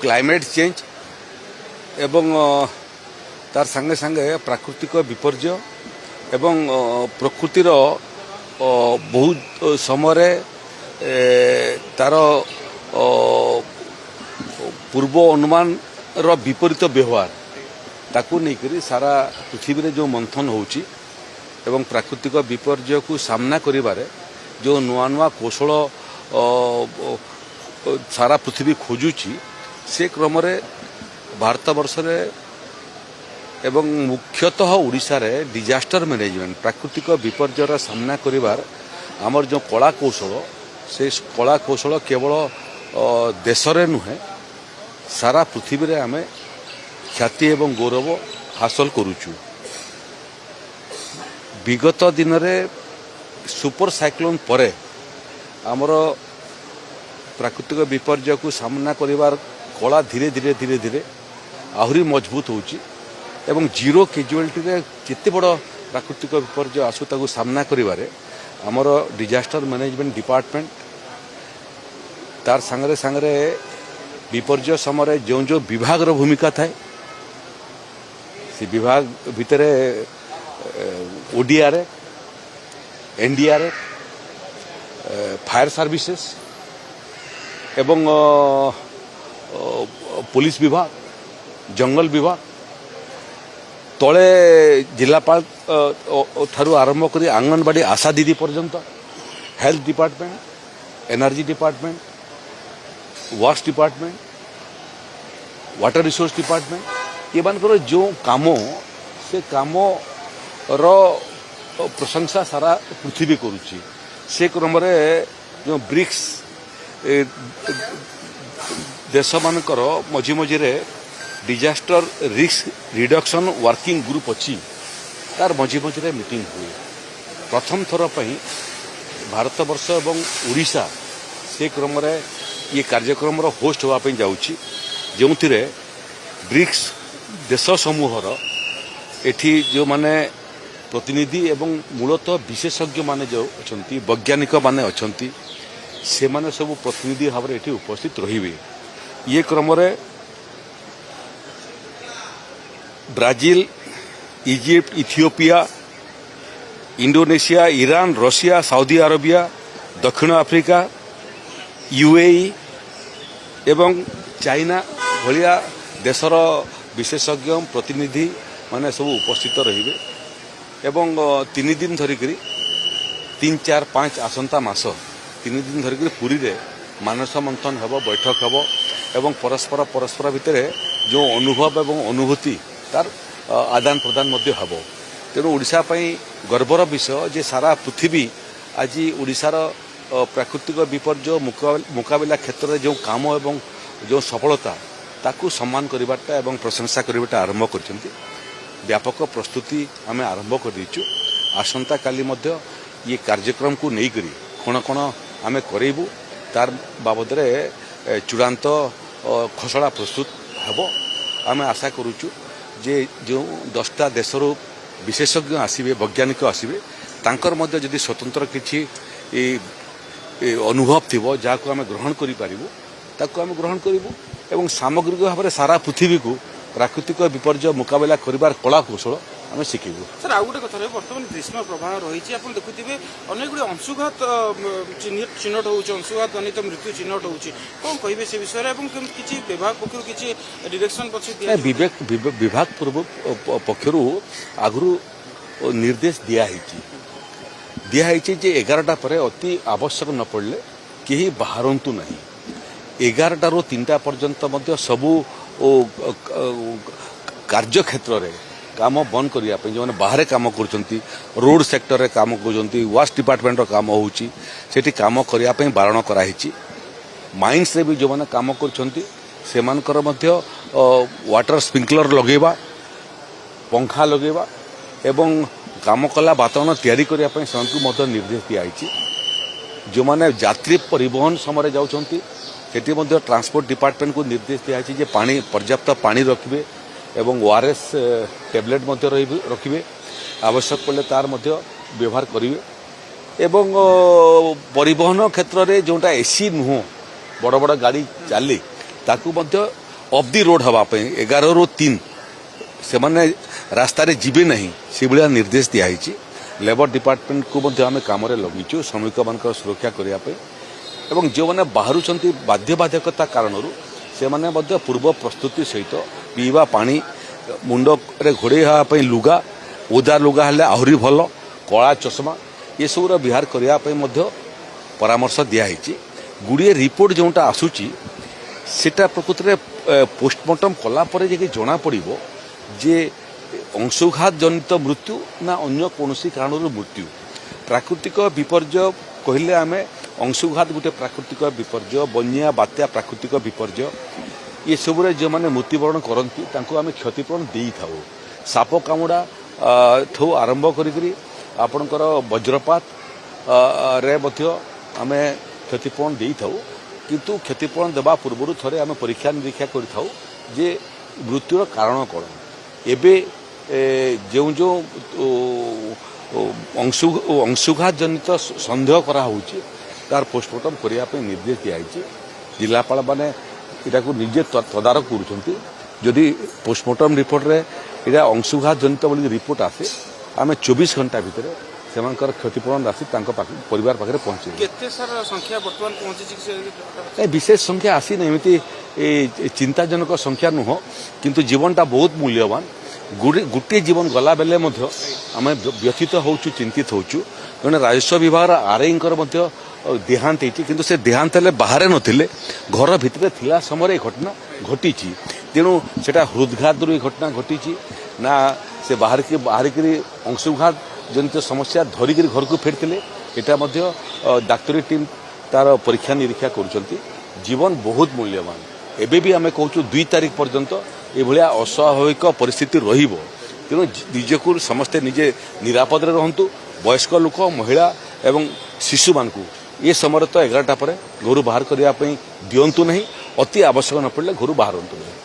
Climate change एवं तार संगे संगे प्राकृतिक विपर्य एवं प्रकृतिर बहुत समय तार पूर्व अनुमान रो विपरीत व्यवहार ताकू नहीं सारा पृथ्वी रे जो मंथन होउची एवं प्राकृतिक विपर्य को सामना करिबारे जो नुआ नुआ कौशल सारा पृथ्वी खोजुची से क्रम रे भारत वर्ष रे एवं मुख्यतः ओडिशा रे डिजास्टर मैनेजमेंट प्राकृतिक विपर्यर सामना करिबार आमर जो कला कौशल से कला कौशल केवल देश रे नुहे सारा पृथ्वी रे आमे ख्याति एवं गौरव हासिल करूचु। विगत दिन रे सुपर साइक्लोन परे आमर प्राकृतिक विपर्य को सामना करिबार कला धीरे धीरे धीरे धीरे आहुरी मजबूत होउची एवं जीरो कैजुअलिटी रे केते बड़ प्राकृतिक विपर्य आसु ताकू सामना करिबारे आमर डिजास्टर मैनेजमेंट डिपार्टमेंट तार संगरे संगरे विपर्य समय जो जो विभाग रो भूमिका थाए से विभाग भितर ओडीआर एनडीआर फायर सर्विसेस एवं पुलिस विभाग जंगल विभाग तले जिलापाल ठारू आरंभ करी आंगनबाड़ी आशा दीदी पर्यंत health department energy department vast department water resource department ये मानकर जो काम से काम रो प्रशंसा सारा पृथ्वी करुच्ची से क्रम रे जो ब्रिक्स देश मानकर मझी मझीरे disaster risk reduction working group अच्छी तार मझी मझीरे मीटिंग हुए प्रथम थर पर भारत वर्ष एवं ओडिशा से क्रम रे ये कार्यक्रम होस्ट होगापी जाऊँगी जो ब्रिक्स देश समूहर एठी जो माने प्रतिनिधि एवं मूलतः विशेषज्ञ माने जो अछंती वैज्ञानिक माने अछंती से माने सब प्रतिनिधि भाव एठी उपस्थित रहिबे। ये क्रम रे Brazil Egypt Ethiopia Indonesia Iran Russia Saudi Arabia दक्षिण आफ्रिका यूएई एवं चाइना भलिया देशर विशेषज्ञ प्रतिनिधि माने सब उपस्थित रहिबे एवं 3 दिन धरिकरी 3, 4, 5 आसंता मास 3 दिन धरिकरी पुरी रे मानस मंथन हबो बैठक हबो एवं परस्पर भितर जो अनुभव एवं अनुभूति तार आदान प्रदान मध्य हबो। तेणु ओडिशा पई गर्वर विषय जे सारा पृथ्वी आज ओडिशार प्राकृतिक विपर्य मुकाबिला क्षेत्र में जो काम एवं जो सफलता ताकू सम्मान करवाटा एवं प्रशंसा करवाटा आरंभ कर व्यापक प्रस्तुति आम आरंभ कर दीचु। आसंता काली मध्य ये कार्यक्रम को नहीं करी कौन कौन आम करेबू तार बाबद चूड़ांत खसड़ा प्रस्तुत हेब आम आशा करुचु जे जो 10टा देशर विशेषज्ञ आसवे वैज्ञानिक आसवे तांकर मध्य जदि स्वतंत्र किछि अनुभव थी जहाँ आम ग्रहण ग्रहण करूँ एवं सामग्रिक भाव में सारा पृथ्वी को प्राकृतिक विपर्य मुकाबला करिबार कला कौशल आम शिखिबू। सर आउ गोटे कथा बर्तमान ग्रीष्म प्रवाह रही आप देखुवे अनेक गुड़े अंशुघात चिन्हट हो अंशुघात जनित मृत्यु चिन्हट हो कौन कहे से विषय किसी विभाग पक्ष किसी डिरेक्शन विभाग पूर्व पक्षर आगु निर्देश दिखाई जे 11टा पर अति आवश्यक न पड़े कहीं बाहरतु ना 11टा ରୁ 3ଟା पर्यंत मध्य सबू कार्य क्षेत्र में काम बंद करने जो बाहर काम कर रोड सेक्टर में काम कर वास्ट डिपार्टमेंट काम होती काम करने बारण कराई माइंस रे भी जो मैंने काम कर वाटर स्प्रिंकलर लगेवा पंखा लगेवा एवं काम कला वातावरण तैयारी करने से निर्देश दिखाई जो मैंने यात्री परिवहन समय जाऊँगी सेठी ट्रांसपोर्ट डिपार्टमेंट को निर्देश दिखाई जे पानी पर्याप्त पानी रखिए एवं ओआरएस टैबलेट रखिए आवश्यक पड़े तार व्यवहार करेंगे एवं परिवहन क्षेत्र में जोटा एसी नुह बड़ बड़ गाड़ी चले ताकू ଅଫ୍ ଦି ରୋଡ୍ ହେବା ପାଇଁ 11ରୁ 3 ସେମାନେ ରାସ୍ତାରେ ଯିବେ ନାହିଁ ସେଭଳିଆ ନିର୍ଦ୍ଦେଶ ଦିଆହେଇଛି। ଲେବର ଡିପାର୍ଟମେଣ୍ଟକୁ ମଧ୍ୟ ଆମେ କାମରେ ଲଗେଇଛୁ ଶ୍ରମିକମାନଙ୍କର ସୁରକ୍ଷା କରିବା ପାଇଁ ଏବଂ ଯେଉଁମାନେ ବାହାରୁଛନ୍ତି ବାଧ୍ୟବାଧକତା କାରଣରୁ ସେମାନେ ମଧ୍ୟ ପୂର୍ବ ପ୍ରସ୍ତୁତି ସହିତ ପିଇବା ପାଣି ମୁଣ୍ଡରେ ଘୋଡ଼େଇ ହେବା ପାଇଁ ଲୁଗା ଓଦା ଲୁଗା ହେଲେ ଆହୁରି ଭଲ କଳା ଚଷମା ଏସବୁର ବିହାର କରିବା ପାଇଁ ମଧ୍ୟ ପରାମର୍ଶ ଦିଆହେଇଛି। ଗୁଡ଼ିଏ ରିପୋର୍ଟ ଯେଉଁଟା ଆସୁଛି ସେଟା ପ୍ରକୃତରେ ପୋଷ୍ଟମର୍ଟମ କଲା ପରେ ଯାଇକି ଜଣାପଡ଼ିବ ଯେ ଅଂଶୁଘାତ ଜନିତ ମୃତ୍ୟୁ ନା ଅନ୍ୟ କୌଣସି କାରଣରୁ ମୃତ୍ୟୁ। ପ୍ରାକୃତିକ ବିପର୍ଯ୍ୟୟ କହିଲେ ଆମେ ଅଂଶୁଘାତ ଗୋଟେ ପ୍ରାକୃତିକ ବିପର୍ଯ୍ୟୟ, ବନ୍ୟା ବାତ୍ୟା ପ୍ରାକୃତିକ ବିପର୍ଯ୍ୟୟ ଏସବୁରେ ଯେଉଁମାନେ ମୃତ୍ୟୁବରଣ କରନ୍ତି ତାଙ୍କୁ ଆମେ କ୍ଷତିପୂରଣ ଦେଇଥାଉ। ସାପ କାମୁଡ଼ା ଠୁ ଆରମ୍ଭ କରିକରି ଆପଣଙ୍କର ବଜ୍ରପାତ ରେ ମଧ୍ୟ ଆମେ କ୍ଷତିପୂରଣ ଦେଇଥାଉ। କିନ୍ତୁ କ୍ଷତିପୂରଣ ଦେବା ପୂର୍ବରୁ ଥରେ ଆମେ ପରୀକ୍ଷା ନିରୀକ୍ଷା କରିଥାଉ ଯେ ମୃତ୍ୟୁର କାରଣ କ'ଣ। ଏବେ ଯେଉଁ ଯେଉଁ ଅଂଶୁଘାତ ଜନିତ ସନ୍ଦେହ କରାହେଉଛି ତାର ପୋଷ୍ଟମର୍ଟମ କରିବା ପାଇଁ ନିର୍ଦ୍ଦେଶ ଦିଆଯାଇଛି। ଜିଲ୍ଲାପାଳମାନେ ଏଟାକୁ ନିଜେ ତଦାରଖ କରୁଛନ୍ତି। ଯଦି ପୋଷ୍ଟମର୍ଟମ ରିପୋର୍ଟରେ ଏଇଟା ଅଂଶୁଘାତ ଜନିତ ବୋଲି ରିପୋର୍ଟ ଆସେ ଆମେ 24 ଘଣ୍ଟା ଭିତରେ ସେମାନଙ୍କର କ୍ଷତିପୂରଣ ରାଶି ତାଙ୍କ ପରିବାର ପାଖରେ ପହଞ୍ଚିବ। କେତେ ସାର ସଂଖ୍ୟା ବର୍ତ୍ତମାନ ପହଞ୍ଚିଛି ବିଶେଷ ସଂଖ୍ୟା ଆସିନି, ଏମିତି ଚିନ୍ତାଜନକ ସଂଖ୍ୟା ନୁହଁ କିନ୍ତୁ ଜୀବନଟା ବହୁତ ମୂଲ୍ୟବାନ। ଗୋଟିଏ ଜୀବନ ଗଲାବେଳେ ମଧ୍ୟ ଆମେ ବ୍ୟଥିତ ହେଉଛୁ, ଚିନ୍ତିତ ହେଉଛୁ। ଜଣେ ରାଜସ୍ୱ ବିଭାଗର ଆର୍ଆଇଙ୍କର ମଧ୍ୟ ଦେହାନ୍ତ ହେଇଛି କିନ୍ତୁ ସେ ଦେହାନ୍ତ ହେଲେ ବାହାରେ ନଥିଲେ, ଘର ଭିତରେ ଥିଲା ସମୟରେ ଏ ଘଟଣା ଘଟିଛି। ତେଣୁ ସେଟା ହୃଦଘାତରୁ ଏ ଘଟଣା ଘଟିଛି ନା ସେ ବାହାରିକିରି ଅଂଶୁଘାତ ଜନିତ ସମସ୍ୟା ଧରିକିରି ଘରକୁ ଫେରିଥିଲେ এটা ମଧ୍ୟ ଡାକ୍ତରୀ ଟିମ୍ ତାର ପରୀକ୍ଷା ନିରୀକ୍ଷା କରୁଛନ୍ତି। ଜୀବନ ବହୁତ ମୂଲ୍ୟବାନ। ଏବେ ବି ଆମେ କହୁଛୁ 2 ତାରିଖ ପର୍ଯ୍ୟନ୍ତ ଏଭଳିଆ ଅସ୍ୱାଭାବିକ ପରିସ୍ଥିତି ରହିବ। ତେଣୁ ନିଜକୁ ସମସ୍ତେ ନିଜେ ନିରାପଦରେ ରହନ୍ତୁ। ବୟସ୍କ ଲୋକ, ମହିଳା ଏବଂ ଶିଶୁମାନଙ୍କୁ ଏ ସମୟରେ ତ 11ଟା ପରେ ଘରୁ ବାହାର କରିବା ପାଇଁ ଦିଅନ୍ତୁ ନାହିଁ। ଅତି ଆବଶ୍ୟକ ନ ପଡ଼ିଲେ ଘରୁ ବାହାରନ୍ତୁ ନାହିଁ।